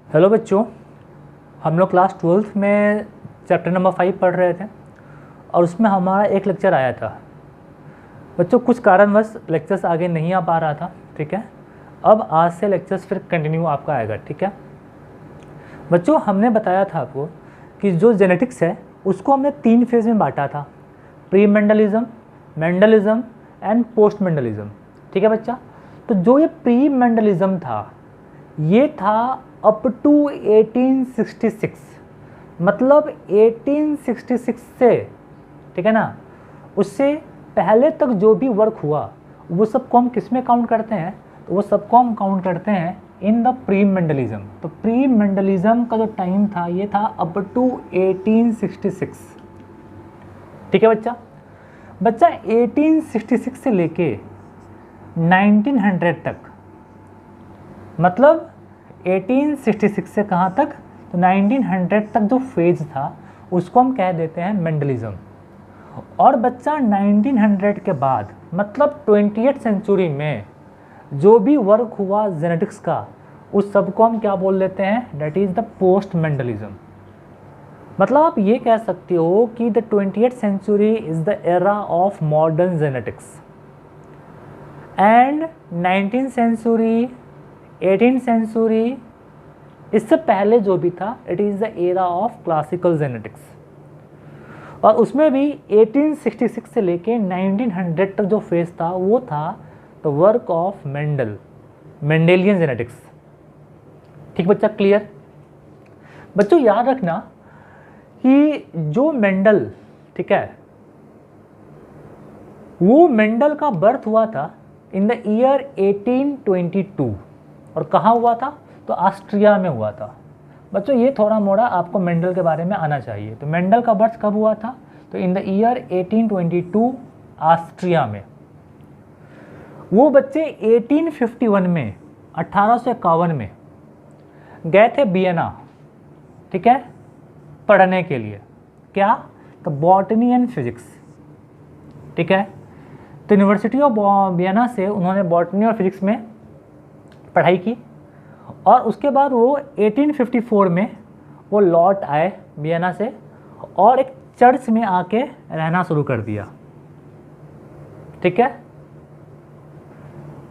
Hello बच्चों, हम लोग क्लास 12th में चैप्टर नंबर 5 पढ़ रहे थे और उसमें हमारा एक लेक्चर आया था। बच्चों कुछ कारणवश लेक्चर्स आगे नहीं आ पा रहा था, ठीक है। अब आज से लेक्चर्स फिर कंटिन्यू आपका आएगा, ठीक है। बच्चों हमने बताया था आपको कि जो जेनेटिक्स है उसको हमने 3 फेज़ में बांटा था, pre Mendelism, Mendelism and post Mendelism, ठीक है बच्चा। तो जो ये प्री मेंडलिज्म था ये था अप टू 1866, मतलब 1866 से, ठीक है ना, उससे पहले तक जो भी वर्क हुआ वो सबको हम किस में काउंट करते हैं? तो वो सबको हम काउंट करते हैं इन द प्री मेंडलिज्म। तो प्री मेंडलिज्म का जो टाइम था ये था अप टू 1866, ठीक है बच्चा। 1866 से लेके 1900 तक, मतलब 1866 से कहाँ तक? तो 1900 तक जो फेज था उसको हम कह देते हैं मेंडलिज्म। और बच्चा 1900 के बाद मतलब 20th सेंचुरी में जो भी वर्क हुआ जेनेटिक्स का उस सबको हम क्या बोल देते हैं? That is the post Mendelism. मतलब आप ये कह सकते हो कि the 20th century is the era of modern genetics and 19th century, 18th century, इससे पहले जो भी था it is the era of classical genetics. और उसमें भी 1866 से लेके 1900 तक जो फेज था वो था the work of Mendelian genetics, ठीक बच्चा, क्लियर। बच्चों याद रखना कि जो मेंडल, ठीक है, वो मेंडल का बर्थ हुआ था इन द ईयर 1822 और कहाँ हुआ था? तो ऑस्ट्रिया में हुआ था। बच्चों ये थोड़ा मोड़ा आपको मेंडल के बारे में आना चाहिए। तो मेंडल का बर्थ कब हुआ था? तो इन द ईयर 1822 ऑस्ट्रिया में। वो बच्चे 1851 में, 1851 में गए थे वियना, ठीक है, पढ़ने के लिए। क्या? तो बॉटनी एंड फिजिक्स, ठीक है। तो यूनिवर्सिटी ऑफ वियना से उन्होंने बॉटनी और फिजिक्स में पढ़ाई की और उसके बाद वो 1854 में वो लौट आए वियना से और एक चर्च में आके रहना शुरू कर दिया, ठीक है।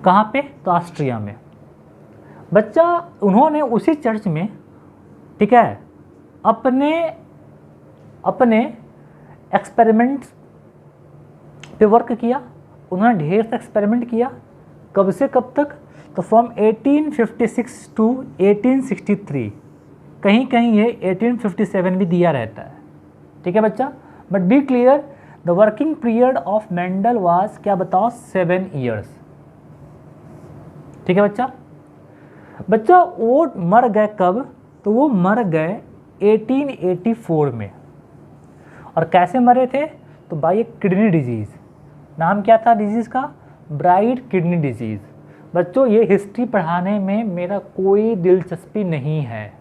कहाँ पे? तो ऑस्ट्रिया में। बच्चा उन्होंने उसी चर्च में, ठीक है, अपने एक्सपेरिमेंट्स पे वर्क किया। उन्होंने ढेर सा एक्सपेरिमेंट किया। कब से कब तक? तो फ्रॉम 1856 टू 1863, कहीं कहीं ये 1857 भी दिया रहता है, ठीक है बच्चा। But be clear, the working period of Mendel was, क्या बताओ, 7 ईयर्स, ठीक है बच्चा। बच्चा वो मर गए कब? तो वो मर गए 1884 में। और कैसे मरे थे? तो बाई ए किडनी डिजीज़। नाम क्या था डिजीज़ का? Bright kidney disease. बच्चों ये हिस्ट्री पढ़ाने में मेरा कोई दिलचस्पी नहीं है,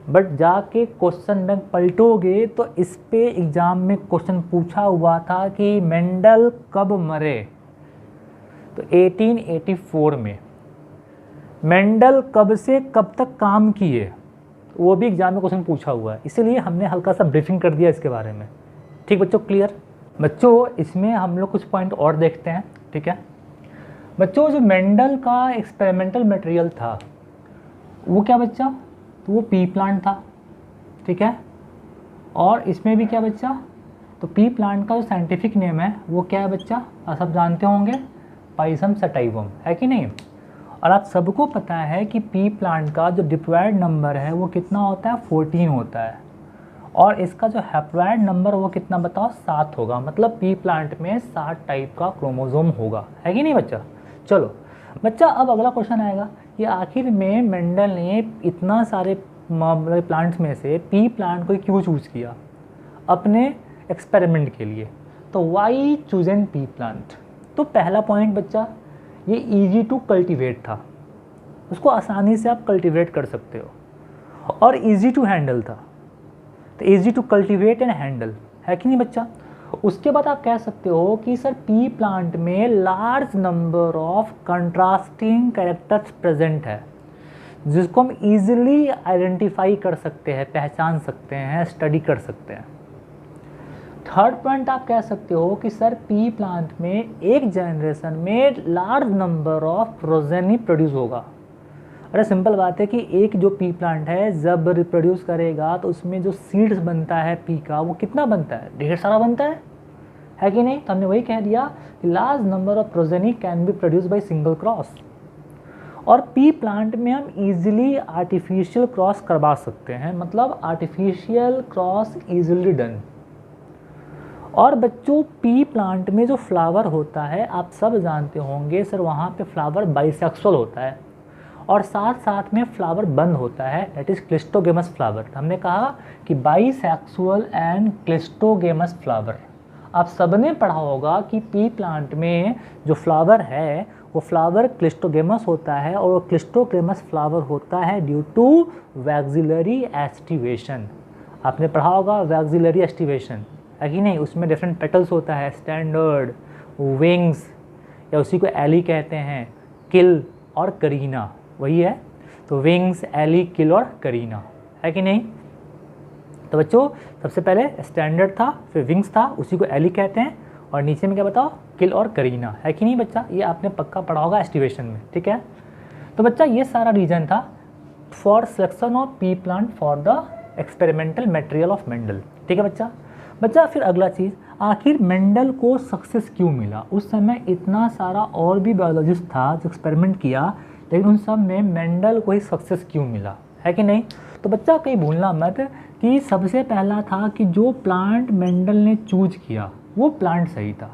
बट जाके क्वेश्चन बैंक पलटोगे तो इस पे एग्ज़ाम में क्वेश्चन पूछा हुआ था कि मेंडल कब मरे? तो 1884 में। मेंडल कब से कब तक काम किए? वो भी एग्ज़ाम में क्वेश्चन पूछा हुआ है, इसीलिए हमने हल्का सा ब्रीफिंग कर दिया इसके बारे में, ठीक बच्चों, क्लियर। बच्चों इसमें हम लोग कुछ पॉइंट और देखते हैं, ठीक है। बच्चों जो मेंडल का एक्सपेरिमेंटल मटेरियल था वो क्या बच्चा? तो वो पी प्लांट था, ठीक है। और इसमें भी क्या बच्चा? तो पी प्लांट का जो साइंटिफिक नेम है वो क्या है बच्चा? आप सब जानते होंगे, पाइसम सटाइवम, है कि नहीं। और आप सबको पता है कि पी प्लांट का जो डिप्लॉयड नंबर है वो कितना होता है? 14 होता है। और इसका जो हैप्लॉयड नंबर वो कितना बताओ? 7 होगा। मतलब पी प्लांट में 7 टाइप का क्रोमोसोम होगा, है कि नहीं बच्चा। चलो बच्चा अब अगला क्वेश्चन आएगा कि आखिर में मेंडल ने इतना सारे प्लांट्स में से पी प्लांट को क्यों चूज़ किया अपने एक्सपेरिमेंट के लिए? तो वाई चूजन पी प्लांट? तो पहला पॉइंट बच्चा, ये इजी टू कल्टीवेट था, उसको आसानी से आप कल्टीवेट कर सकते हो, और इजी टू हैंडल था। तो easy to cultivate and handle, है कि नहीं बच्चा। उसके बाद आप कह सकते हो कि सर पी प्लांट में large number of contrasting characters present है। जिसको हम ईजिली आइडेंटिफाई कर सकते हैं, पहचान सकते हैं, स्टडी कर सकते हैं। थर्ड पॉइंट आप कह सकते हो कि सर पी प्लांट में एक जनरेशन में large number of progeny produce होगा। अरे सिंपल बात है कि एक जो पी प्लांट है जब रिप्रोड्यूस करेगा तो उसमें जो सीड्स बनता है पी का वो कितना बनता है, ढेर सारा बनता है कि नहीं। तो हमने वही कह दिया कि large number of progeny can be produce by single cross. और पी प्लांट में हम इजीली आर्टिफिशियल क्रॉस करवा सकते हैं, मतलब आर्टिफिशियल क्रॉस इजीली डन। और बच्चों पी प्लांट में जो फ्लावर होता है आप सब जानते होंगे सर, वहाँ पे फ्लावर बाइसेक्सुअल होता है और साथ साथ में फ्लावर बंद होता है, दैट इज़ क्लिस्टोगेमस फ्लावर। हमने कहा कि बाइसेक्सुअल एंड क्लिस्टोगेमस फ्लावर। आप सबने पढ़ा होगा कि पी प्लांट में जो फ्लावर है वो फ्लावर क्लिस्टोगेमस होता है और वो क्लिस्टोगेमस फ्लावर होता है ड्यू टू वैक्सिलरी एस्टिवेशन। आपने पढ़ा होगा वैक्सिलरी एस्टिवेशन है कि नहीं। उसमें डिफरेंट पेटल्स होता है, स्टैंडर्ड, विंग्स, या उसी को एली कहते हैं, किल और करीना, वही है। तो विंग्स, एली, किल और करीना, है कि नहीं। तो बच्चों सबसे पहले स्टैंडर्ड था, फिर विंग्स था, उसी को एली कहते हैं, और नीचे में क्या बताओ, किल और करीना, है कि नहीं बच्चा। ये आपने पक्का पढ़ा होगा एस्टिवेशन में, ठीक है। तो बच्चा ये सारा रीजन था for selection of P plant for the experimental material of Mendel, ठीक है बच्चा। फिर अगला चीज़, आखिर मेंडल को सक्सेस क्यों मिला। उस समय इतना सारा और भी बायोलॉजिस्ट था जो एक्सपेरिमेंट किया, लेकिन उन सब में मेंडल को ही सक्सेस क्यों मिला, है कि नहीं। तो बच्चा कहीं भूलना मत कि सबसे पहला था कि जो प्लांट मेंडल ने चूज किया वो प्लांट सही था।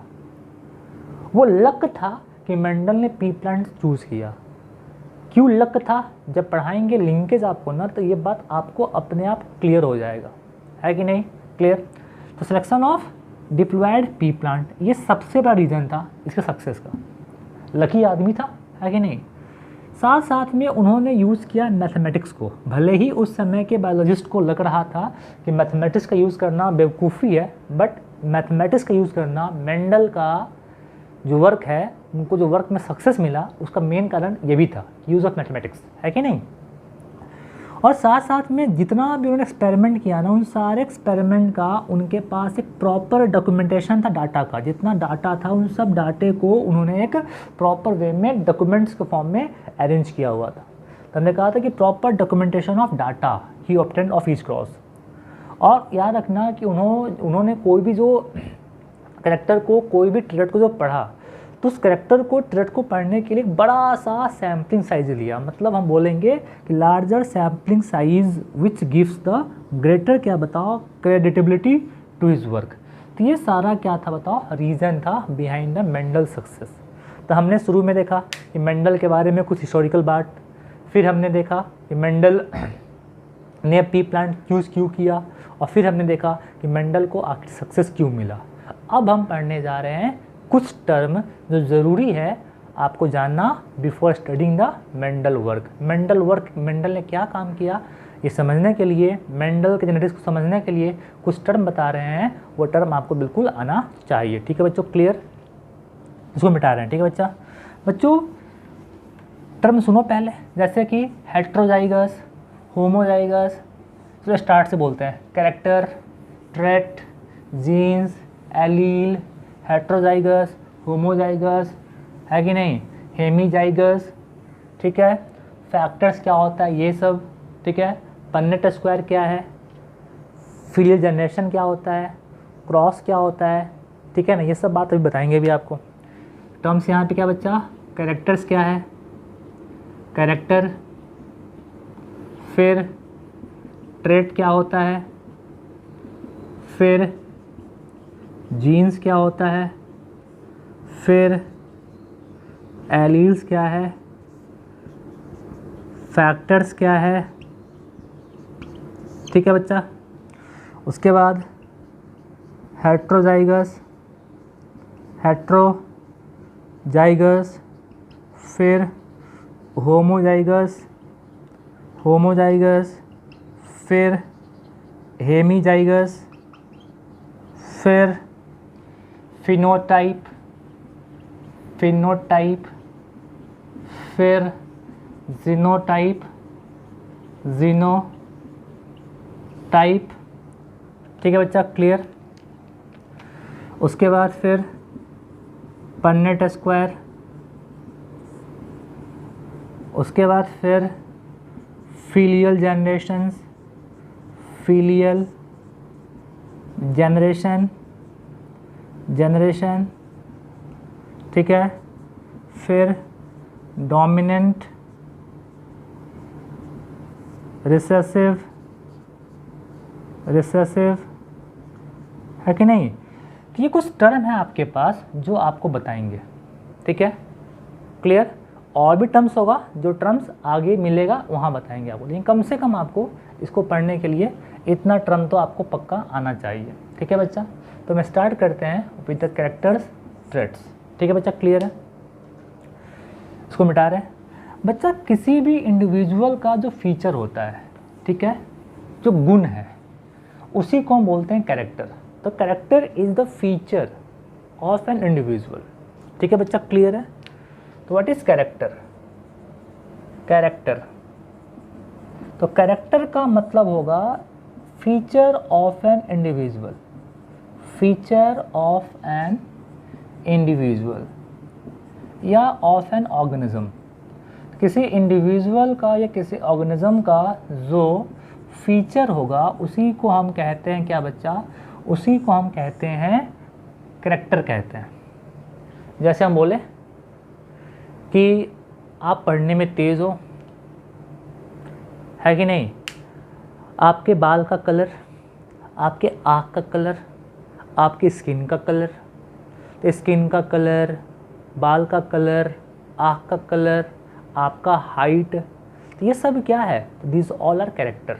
वो लक था कि मेंडल ने पी प्लांट चूज किया। क्यों लक था, जब पढ़ाएंगे लिंकेज आपको ना तो ये बात आपको अपने आप क्लियर हो जाएगा, है कि नहीं, क्लियर। तो selection of diploid pea plant ये सबसे बड़ा रीज़न था इसके सक्सेस का। लकी आदमी था, है कि नहीं। साथ साथ में उन्होंने यूज़ किया मैथमेटिक्स को। भले ही उस समय के बायोलॉजिस्ट को लग रहा था कि मैथमेटिक्स का यूज़ करना बेवकूफ़ी है, बट मैथमेटिक्स का यूज़ करना, मेंडल का जो वर्क है, उनको जो वर्क में सक्सेस मिला उसका मेन कारण ये भी था, यूज़ ऑफ मैथमेटिक्स, है कि नहीं। और साथ साथ में जितना भी उन्होंने एक्सपेरिमेंट किया ना, उन सारे एक्सपेरिमेंट का उनके पास एक प्रॉपर डॉक्यूमेंटेशन था डाटा का। जितना डाटा था उन सब डाटे को उन्होंने एक प्रॉपर वे में डॉक्यूमेंट्स के फॉर्म में अरेंज किया हुआ था। तो हमने कहा था कि proper documentation of data he obtained of each cross. और याद रखना कि उन्होंने कोई भी जो कैरेक्टर को, कोई भी ट्रेट को जो पढ़ा, तो उस कैरेक्टर को, ट्रेट को पढ़ने के लिए बड़ा सा सैम्पलिंग साइज लिया। मतलब हम बोलेंगे कि larger sampling size which gives the greater, क्या बताओ, क्रेडिटेबिलिटी टू हिज वर्क। तो ये सारा क्या था बताओ, रीज़न था बिहाइंड द मेंडल सक्सेस। तो हमने शुरू में देखा कि मेंडल के बारे में कुछ हिस्टोरिकल बात, फिर हमने देखा कि मेंडल ने पी प्लांट चूज़ क्यों किया, और फिर हमने देखा कि मेंडल को आखिर सक्सेस क्यों मिला। अब हम पढ़ने जा रहे हैं कुछ टर्म जो ज़रूरी है आपको जानना before studying the Mendel work. Mendel ने क्या काम किया ये समझने के लिए, मेंडल के जेनेटिक्स को समझने के लिए कुछ टर्म बता रहे हैं, वो टर्म आपको बिल्कुल आना चाहिए, ठीक है बच्चों, क्लियर। इसको मिटा रहे हैं, ठीक है बच्चों टर्म सुनो पहले, जैसे कि हेट्रोजाइगस, होमोजाइगस। चलो स्टार्ट से बोलते हैं, character, trait, genes, allele, heterozygous, homozygous, है कि नहीं, हेमीजाइगस, ठीक है। फैक्टर्स क्या होता है ये सब, ठीक है। पन्नेट स्क्वायर क्या है, फिलियल जनरेशन क्या होता है, क्रॉस क्या होता है, ठीक है ना, ये सब बात अभी बताएंगे भी आपको। टर्म्स यहाँ पे क्या बच्चा, कैरेक्टर्स क्या है, कैरेक्टर, फिर ट्रेट क्या होता है, फिर जीन्स क्या होता है, फिर एलील्स क्या है, फैक्टर्स क्या है, ठीक है बच्चा। उसके बाद हेट्रोजाइगस, फिर होमोजाइगस, फिर हेमीजाइगस, फिर फिनोटाइप, फिर जीनोटाइप, जीनोटाइप, ठीक है बच्चा, क्लियर। उसके बाद फिर पन्नेट स्क्वायर, उसके बाद फिर फीलियल जनरेशंस, फीलियल जनरेशन, ठीक है। फिर डोमिनेंट रिसेसिव है कि नहीं। तो ये कुछ टर्म है आपके पास जो आपको बताएंगे, ठीक है, क्लियर। और भी टर्म्स होगा, जो टर्म्स आगे मिलेगा वहाँ बताएंगे आपको, लेकिन कम से कम आपको इसको पढ़ने के लिए इतना टर्म तो आपको पक्का आना चाहिए, ठीक है बच्चा। तो मैं स्टार्ट करते हैं विद द कैरेक्टर्स ट्रेट्स, ठीक है बच्चा, क्लियर है। इसको मिटा रहे हैं बच्चा। किसी भी इंडिविजुअल का जो फीचर होता है, ठीक है, जो गुण है, उसी को हम बोलते हैं कैरेक्टर। तो character is the feature of an individual, ठीक है बच्चा, क्लियर है। तो व्हाट इज कैरेक्टर? कैरेक्टर, तो कैरेक्टर का मतलब होगा feature of an individual, feature of an individual या ऑफ एन ऑर्गेनिज्म। किसी इंडिविजुअल का या किसी ऑर्गेनिज्म का जो फीचर होगा उसी को हम कहते हैं क्या बच्चा? उसी को हम कहते हैं कैरेक्टर कहते हैं। जैसे हम बोले कि आप पढ़ने में तेज़ हो, है कि नहीं, आपके बाल का कलर, आपके आँख का कलर, आपकी स्किन का कलर, तो स्किन का कलर, बाल का कलर, आँख का कलर, आपका हाइट, तो ये सब क्या है? This all are character.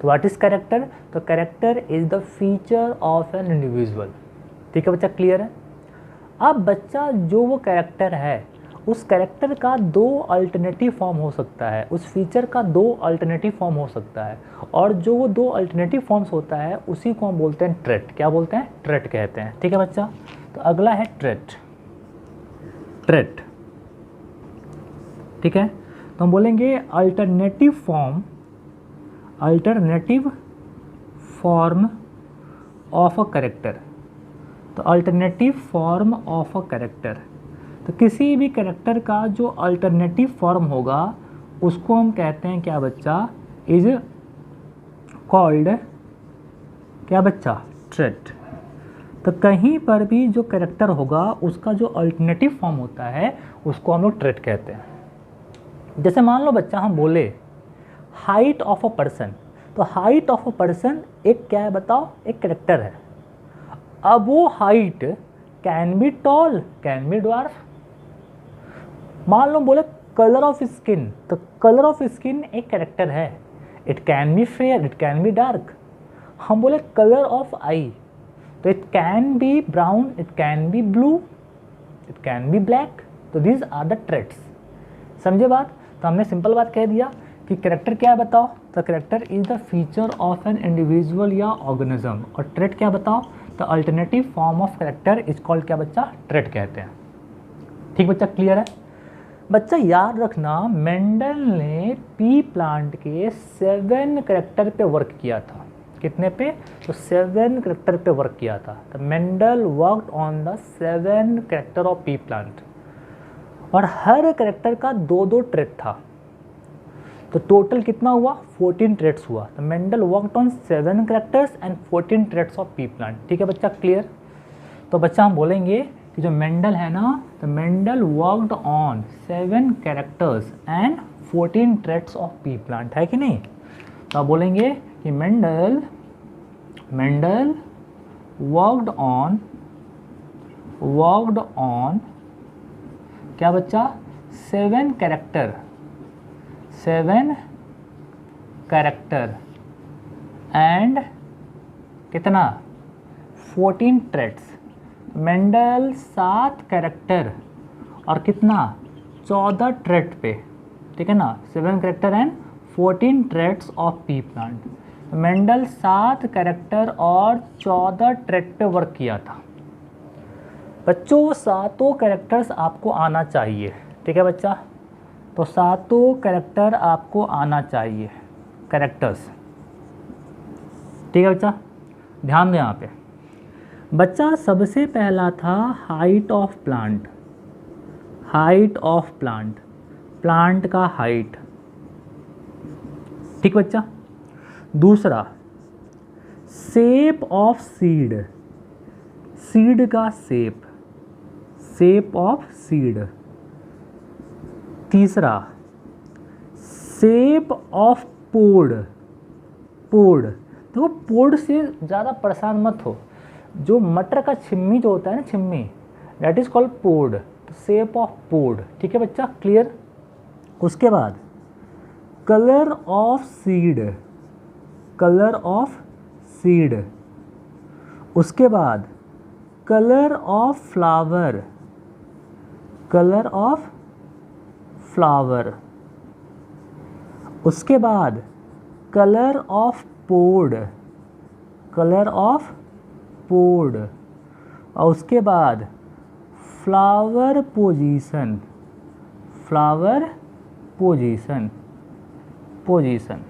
तो व्हाट इज कैरेक्टर? तो character is the feature of an individual, ठीक है बच्चा, क्लियर है। अब बच्चा जो वो कैरेक्टर है, उस कैरेक्टर का दो अल्टरनेटिव फॉर्म हो सकता है, उस फीचर का दो अल्टरनेटिव फॉर्म हो सकता है, और जो वो दो अल्टरनेटिव फॉर्म्स होता है उसी को हम बोलते हैं ट्रेट। क्या बोलते हैं? ट्रेट कहते हैं, ठीक है बच्चा। तो अगला है ट्रेट, ट्रेट, ठीक है। तो हम बोलेंगे alternative form, alternative form of a character. तो alternative form of a character, तो किसी भी कैरेक्टर का जो अल्टरनेटिव फॉर्म होगा उसको हम कहते हैं क्या बच्चा? इज कॉल्ड क्या बच्चा? ट्रेट। तो कहीं पर भी जो कैरेक्टर होगा उसका जो अल्टरनेटिव फॉर्म होता है उसको हम लोग ट्रेट कहते हैं। जैसे मान लो बच्चा हम बोले हाइट ऑफ अ पर्सन, तो हाइट ऑफ अ पर्सन एक क्या है बताओ? एक कैरेक्टर है। अब वो height can be toll, can be dwarf. मान लो बोले कलर ऑफ स्किन, तो कलर ऑफ स्किन एक कैरेक्टर है, it can be fair, it can be dark. हम बोले कलर ऑफ आई, तो it can be brown, it can be blue, it can be black. तो these are the traits. समझे बात? तो हमने सिंपल बात कह दिया कि कैरेक्टर क्या है बताओ? तो character is the feature of an individual या ऑर्गेनिज्म। और ट्रेट क्या बताओ? तो alternative form of character is called क्या बच्चा? ट्रेट कहते हैं, ठीक बच्चा, क्लियर है। बच्चा याद रखना, मेंडल ने पी प्लांट के 7 कैरेक्टर पे वर्क किया था। कितने पे? तो 7 कैरेक्टर पे वर्क किया था। तो Mendel worked on the 7 character of P plant, और हर कैरेक्टर का 2-2 ट्रेट था। तो टोटल कितना हुआ? 14 ट्रेट्स हुआ। तो Mendel worked on 7 characters and 14 traits of P plant, ठीक है बच्चा, क्लियर। तो बच्चा हम बोलेंगे कि जो मेंडल है ना, तो Mendel worked on 7 characters and 14 traits of P plant, है कि नहीं। तो आप बोलेंगे कि मेंडल वर्कड ऑन क्या बच्चा? 7 कैरेक्टर एंड कितना? 14 ट्रेट्स। मेंडल 7 कैरेक्टर और कितना? 14 ट्रेट पे, ठीक है ना। 7 character and 14 traits of P plant. Mendel 7 character और 14 ट्रेट पे वर्क किया था। बच्चों वो 7 कैरेक्टर्स आपको आना चाहिए, ठीक है बच्चा। तो सातों कैरेक्टर आपको आना चाहिए, कैरेक्टर्स। ठीक है बच्चा, ध्यान दें यहाँ पे। बच्चा सबसे पहला था height of plant, height of plant, plant का हाइट। ठीक बच्चा। दूसरा शेप ऑफ सीड, सीड का शेप, शेप ऑफ सीड। तीसरा शेप ऑफ पोड, पोड। देखो पोड से ज़्यादा परेशान मत हो, जो मटर का छिम्मी जो होता है ना, छिम्मी, दैट इज़ कॉल्ड पोड, तो शेप ऑफ पोड। ठीक है बच्चा, क्लियर। उसके बाद colour of seed, colour of seed. उसके बाद colour of flower, colour of flower. उसके बाद colour of pod, colour of pod. और उसके बाद flower position, flower position, position.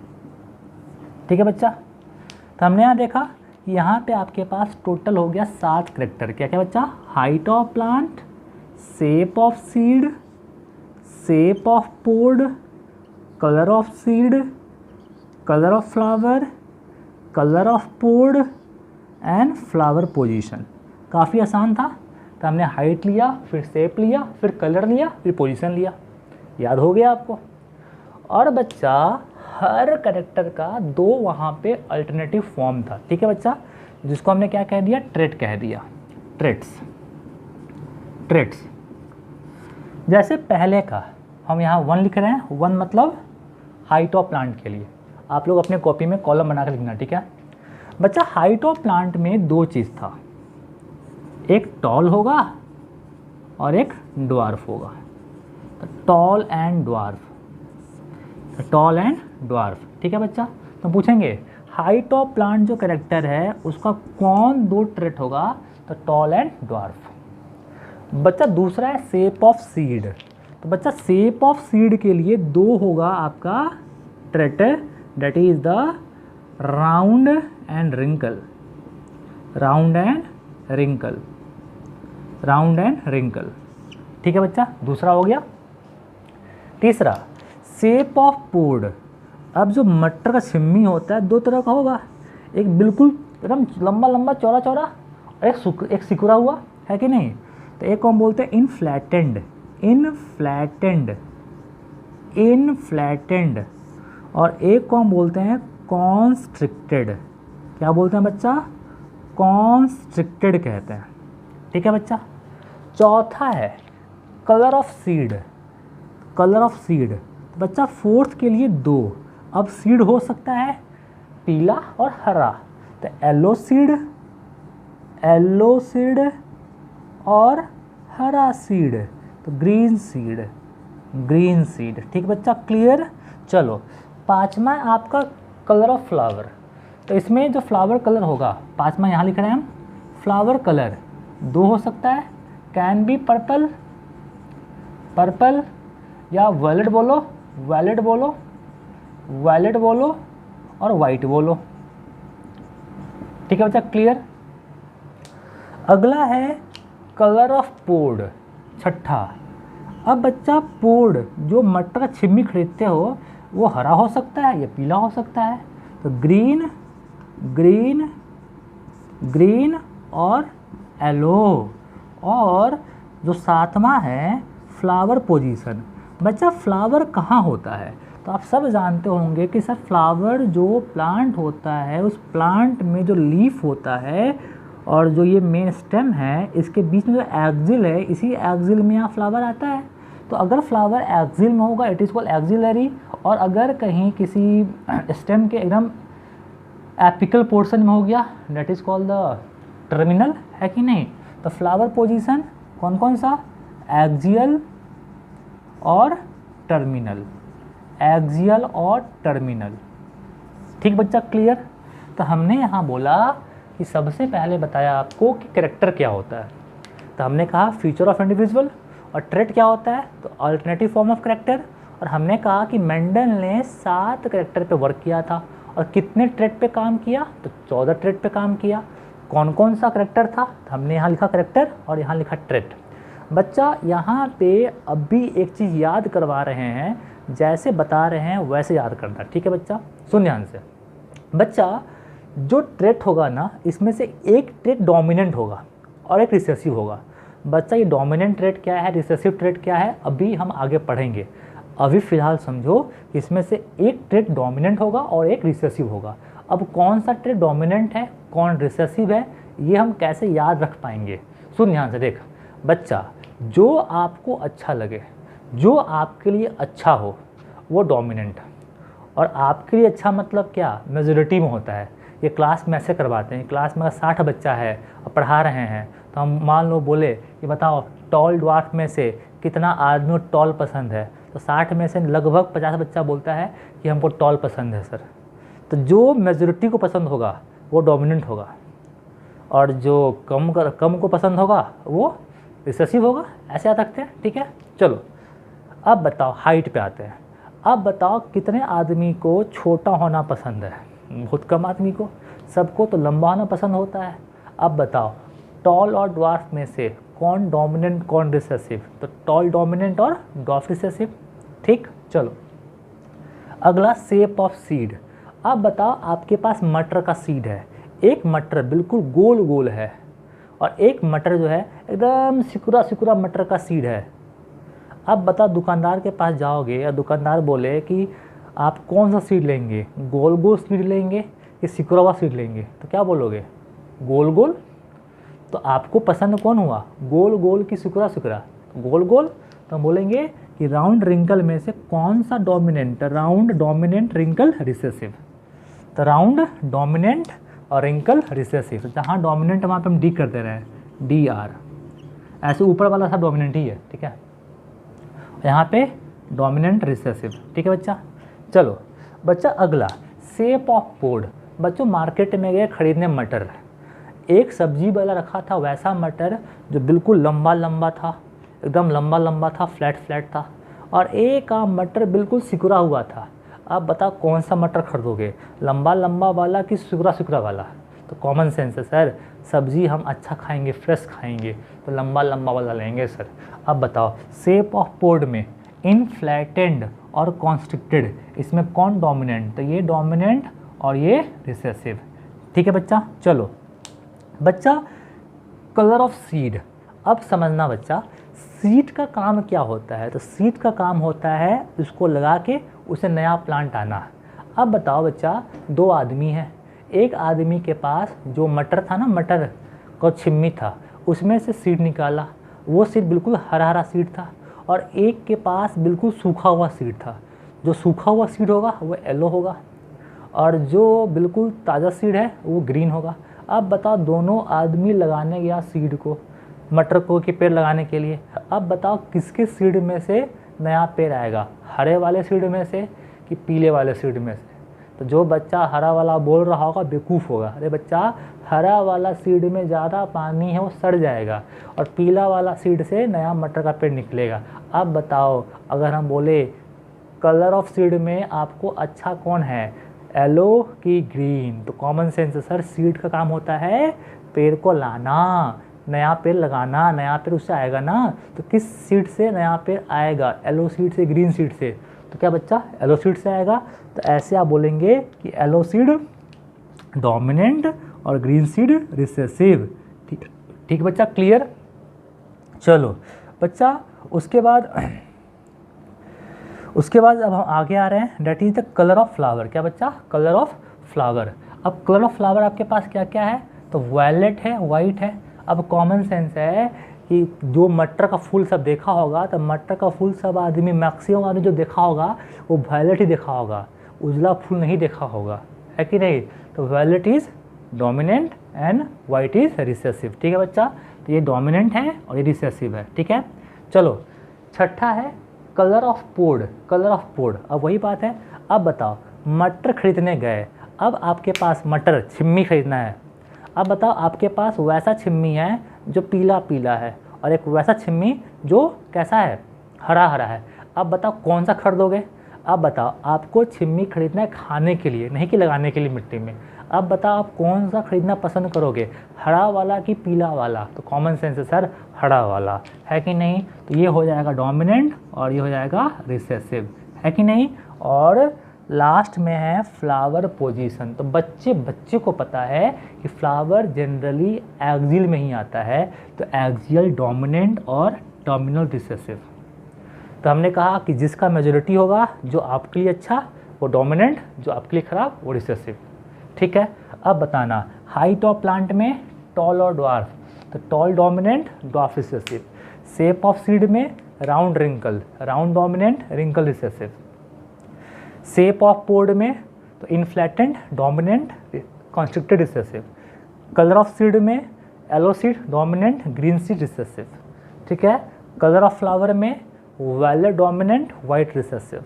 ठीक है बच्चा। तो हमने यहाँ देखा कि यहाँ पे आपके पास टोटल हो गया 7 कैरेक्टर। क्या क्या बच्चा? Height of plant, shape of seed, shape of pod, colour of seed, colour of flower, colour of pod and flower position. काफ़ी आसान था। तो हमने हाइट लिया, फिर शेप लिया, फिर कलर लिया, फिर पोजीशन लिया। याद हो गया आपको? और बच्चा हर कैरेक्टर का 2 वहाँ पे अल्टरनेटिव फॉर्म था। ठीक है बच्चा, जिसको हमने क्या कह दिया? ट्रेट कह दिया, ट्रेट्स, ट्रेट्स। जैसे पहले का हम यहाँ 1 लिख रहे हैं, 1 मतलब हाइट ऑफ प्लांट के लिए। आप लोग अपने कॉपी में कॉलम बना कर लिखना, ठीक है बच्चा। हाइट ऑफ प्लांट में 2 चीज़ था, एक टॉल होगा और एक ड्वार्फ होगा। Tall and dwarf, tall and dwarf. ठीक है बच्चा। तो पूछेंगे हाइट ऑफ प्लांट जो कैरेक्टर है उसका कौन 2 ट्रेट होगा? तो टॉल एंड ड्वार्फ। बच्चा दूसरा है शेप ऑफ सीड। तो बच्चा शेप ऑफ सीड के लिए 2 होगा आपका trait, that is the round and wrinkle, round and wrinkle, round and wrinkle. ठीक है बच्चा, दूसरा हो गया। तीसरा शेप ऑफ पोड। अब जो मटर का छिम्मी होता है 2 तरह का होगा, एक बिल्कुल एकदम लंबा लंबा चौड़ा चौड़ा और एक सिकुड़ा हुआ, है कि नहीं? तो एक को हम बोलते हैं इनफ्लैटेंड, इनफ्लैटेंड, इनफ्लैटेंड। और एक को हम बोलते हैं कॉन्स्ट्रिक्टेड। क्या बोलते हैं बच्चा? कॉन्स्ट्रिक्टेड कहते हैं। ठीक है बच्चा। चौथा है colour of seed, colour of seed. बच्चा 4th के लिए 2। अब सीड हो सकता है पीला और हरा, तो येलो सीड, येलो सीड और हरा सीड, तो ग्रीन सीड, ग्रीन सीड। ठीक बच्चा, क्लियर। चलो 5वां आपका कलर ऑफ फ्लावर। तो इसमें जो फ्लावर कलर होगा, 5वां यहाँ लिख रहे हैं हम, फ्लावर कलर 2 हो सकता है, कैन बी पर्पल, पर्पल, या वॉयलेट बोलो, वॉयलेट बोलो, वॉयलेट बोलो और वाइट बोलो। ठीक है बच्चा, क्लियर। अगला है कलर ऑफ पोड, 6ठा। अब बच्चा पोड जो मटर का छिम्मी खरीदते हो वो हरा हो सकता है या पीला हो सकता है, तो ग्रीन, ग्रीन, ग्रीन और येलो। और जो 7वां है फ्लावर पोजीशन। बच्चा फ्लावर कहाँ होता है? तो आप सब जानते होंगे कि सर फ्लावर जो प्लांट होता है उस प्लांट में जो लीफ होता है और जो ये मेन स्टेम है इसके बीच में जो एक्सिल है, इसी एक्सिल में यहाँ फ्लावर आता है। तो अगर फ्लावर एक्सिल में होगा इट इज़ कॉल्ड एक्सिलरी, और अगर कहीं किसी स्टेम के एकदम एपिकल पोर्शन में हो गया that is called the terminal, है कि नहीं? तो फ्लावर पोजीशन कौन कौन सा? एक्सियल और टर्मिनल, एक्सियल और टर्मिनल। ठीक बच्चा, क्लियर। तो हमने यहाँ बोला कि सबसे पहले बताया आपको कि कैरेक्टर क्या होता है। तो हमने कहा फीचर ऑफ इंडिविजुअल, और ट्रेट क्या होता है? तो अल्टरनेटिव फॉर्म ऑफ कैरेक्टर। और हमने कहा कि मेंडल ने 7 कैरेक्टर पे वर्क किया था और कितने ट्रेट पे काम किया, तो 14 ट्रेट पे काम किया। कौन कौन सा कैरेक्टर था, तो हमने यहाँ लिखा कैरेक्टर और यहाँ लिखा ट्रेट। बच्चा यहाँ पे अभी एक चीज़ याद करवा रहे हैं, जैसे बता रहे हैं वैसे याद करना, ठीक है बच्चा? सुन ध्यान से। बच्चा जो ट्रेट होगा ना, इसमें से एक ट्रेट डोमिनेंट होगा और एक रिसेसिव होगा। बच्चा ये डोमिनेंट ट्रेट क्या है, रिसेसिव ट्रेट क्या है, अभी हम आगे पढ़ेंगे। अभी फ़िलहाल समझो कि इसमें से एक ट्रेट डोमिनेंट होगा और एक रिसेसिव होगा। अब कौन सा ट्रेट डोमिनेंट है, कौन रिसेसिव है, ये हम कैसे याद रख पाएंगे? सुन ध्यान से देख बच्चा, जो आपको अच्छा लगे, जो आपके लिए अच्छा हो, वो डोमिनेंट। और आपके लिए अच्छा मतलब क्या, मेजॉरिटी में होता है। ये क्लास में ऐसे करवाते हैं, क्लास में अगर 60 बच्चा है और पढ़ा रहे हैं, तो हम मान लो बोले कि बताओ टॉल ड्वार्फ में से कितना आदमी को टॉल पसंद है, तो 60 में से लगभग 50 बच्चा बोलता है कि हमको टॉल पसंद है सर। तो जो मेजॉरिटी को पसंद होगा वो डोमिनेंट होगा, और जो कम को पसंद होगा वो रिसेसिव होगा। ऐसे याद रखते हैं, ठीक है? चलो अब बताओ हाइट पे आते हैं। अब बताओ कितने आदमी को छोटा होना पसंद है? बहुत कम आदमी को। सबको तो लंबा होना पसंद होता है। अब बताओ टॉल और ड्वार्फ में से कौन डोमिनेंट कौन रिसेसिव? तो टॉल डोमिनेंट और ड्वार्फ रिसेसिव, ठीक? चलो अगला शेप ऑफ सीड। अब बताओ आपके पास मटर का सीड है, एक मटर बिल्कुल गोल गोल है और एक मटर जो है एकदम सिकुड़ा सिकुड़ा मटर का सीड है। अब बताओ दुकानदार के पास जाओगे और दुकानदार बोले कि आप कौन सा सीड लेंगे, गोल गोल सीड लेंगे कि सिकुड़ा हुआ सीड लेंगे, तो क्या बोलोगे? गोल गोल। तो आपको पसंद कौन हुआ, गोल गोल की सिकुड़ा सिकुड़ा? गोल गोल। तो हम बोलेंगे कि राउंड रिंकल में से कौन सा dominant, round dominant wrinkle recessive. तो राउंड डोमिनेंट और रिंकल रिसेसिव, जहाँ डोमिनेंट वहाँ पे हम डी कर दे रहे हैं, डी आर। ऐसे ऊपर वाला सब डोमिनेंट ही है, ठीक है? यहाँ पे डोमिनेंट रिसेसिव, ठीक है बच्चा? चलो बच्चा अगला शेप ऑफ बोर्ड। बच्चों मार्केट में गए खरीदने मटर, एक सब्जी वाला रखा था वैसा मटर जो बिल्कुल लंबा लंबा था, एकदम लंबा लंबा था, फ्लैट फ्लैट था, और एक मटर बिल्कुल सिकुड़ा हुआ था। अब बताओ कौन सा मटर खरीदोगे, लंबा लंबा वाला कि सिकुड़ा सिकुड़ा वाला? तो कॉमन सेंस है सर, सब्जी हम अच्छा खाएंगे, फ्रेश खाएंगे, तो लंबा लंबा वाला लेंगे सर। अब बताओ शेप ऑफ बोर्ड में इनफ्लैटेंड और कॉन्स्ट्रिक्टेड, इसमें कौन डोमिनेंट? तो ये डोमिनेंट और ये रिसेसिव, ठीक है बच्चा? चलो बच्चा कलर ऑफ सीड। अब समझना बच्चा, सीड का काम क्या होता है? तो सीड का काम होता है उसको लगा के उसे नया प्लांट आना। अब बताओ बच्चा, दो आदमी हैं, एक आदमी के पास जो मटर था ना, मटर का छिम्मी था, उसमें से सीड निकाला, वो सीड बिल्कुल हरा हरा सीड था, और एक के पास बिल्कुल सूखा हुआ सीड था। जो सूखा हुआ सीड होगा वो येलो होगा, और जो बिल्कुल ताज़ा सीड है वो ग्रीन होगा। अब बताओ दोनों आदमी लगाने गया सीड को, मटर को के पेड़ लगाने के लिए। अब बताओ किसके सीड में से नया पेड़ आएगा, हरे वाले सीड में से कि पीले वाले सीड में से? तो जो बच्चा हरा वाला बोल रहा होगा बेवकूफ़ होगा। अरे बच्चा, हरा वाला सीड में ज़्यादा पानी है वो सड़ जाएगा, और पीला वाला सीड से नया मटर का पेड़ निकलेगा। अब बताओ अगर हम बोले कलर ऑफ सीड में आपको अच्छा कौन है, येलो की ग्रीन? तो कॉमन सेंस सर, सीड का काम होता है पेड़ को लाना, नया पेड़ लगाना, नया पेड़ उससे आएगा ना। तो किस सीड से नया पेड़ आएगा, येलो सीड से, ग्रीन सीड से? तो क्या बच्चा, येलो सीड से आएगा। तो ऐसे आप बोलेंगे कि येलो सीड डोमिनेंट और ग्रीन सीड रिसेसिव, ठीक बच्चा? क्लियर? चलो बच्चा उसके बाद अब हम आगे आ रहे हैं, that is the colour of flower. क्या बच्चा, कलर ऑफ फ्लावर। अब कलर ऑफ फ्लावर आपके पास क्या क्या है? तो वायलेट है, वाइट है। अब कॉमन सेंस है कि जो मटर का फूल सब देखा होगा, तो मटर का फूल सब आदमी, मैक्सिमम आदमी जो देखा होगा वो वायलेट ही देखा होगा, उजला फूल नहीं देखा होगा, है कि नहीं? तो violet is dominant and white is recessive, ठीक है बच्चा? तो ये डोमिनेंट है और ये रिसेसिव है, ठीक है? चलो छठा है colour of pod. Colour of pod, अब वही बात है। अब बताओ मटर खरीदने गए, अब आपके पास मटर छिम्मी खरीदना है। अब बताओ आपके पास वैसा छिम्मी है जो पीला पीला है, और एक वैसा छिम्मी जो कैसा है, हरा हरा है। अब बताओ कौन सा खरीदोगे? अब बताओ, आपको छिम्मी खरीदना है खाने के लिए, नहीं कि लगाने के लिए मिट्टी में। अब बताओ आप कौन सा खरीदना पसंद करोगे, हरा वाला कि पीला वाला? तो कॉमन सेंस है सर, हरा वाला, है कि नहीं? तो ये हो जाएगा डोमिनेंट और ये हो जाएगा रिसेसिव, है कि नहीं? और लास्ट में है फ्लावर पोजीशन। तो बच्चे को पता है कि फ्लावर जनरली एक्सियल में ही आता है, तो एक्सियल डोमिनेंट और टर्मिनल रिसेसिव। तो हमने कहा कि जिसका मेजॉरिटी होगा, जो आपके लिए अच्छा वो डोमिनेंट, जो आपके लिए खराब वो रिसेसिव। ठीक है, अब बताना हाइट ऑफ प्लांट में टॉल और ड्वार्फ, तो tall dominant, dwarf recessive. Shape of seed में round wrinkle, round dominant, wrinkle recessive. Shape of pod में तो inflated dominant, constricted recessive. Colour of seed में yellow seed dominant, green seed recessive. ठीक है, colour of flower में violet dominant, white recessive.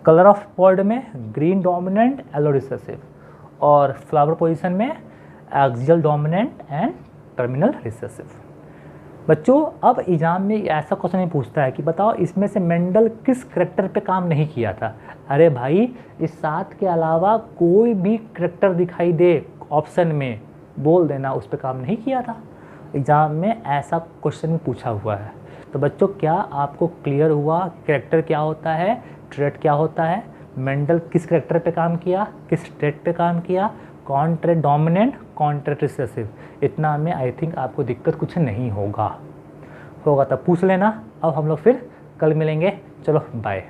Colour of pod में green dominant, yellow recessive. और flower position में axial dominant and terminal recessive. बच्चों अब exam में ऐसा क्वेश्चन नहीं पूछता है कि बताओ इसमें से मेंडल किस करेक्टर पे काम नहीं किया था। अरे भाई, इस 7 के अलावा कोई भी करेक्टर दिखाई दे ऑप्शन में, बोल देना उस पर काम नहीं किया था। एग्ज़ाम में ऐसा क्वेश्चन पूछा हुआ है। तो बच्चों क्या आपको क्लियर हुआ करेक्टर क्या होता है, ट्रेट क्या होता है, मेंडल किस करेक्टर पे काम किया, किस ट्रेट पे काम किया, कौन ट्रेट डोमिनेंट, कौन ट्रेट रिसेसिव। इतना में आई थिंक आपको दिक्कत कुछ नहीं होगा तब पूछ लेना। अब हम लोग फिर कल मिलेंगे, चलो बाय।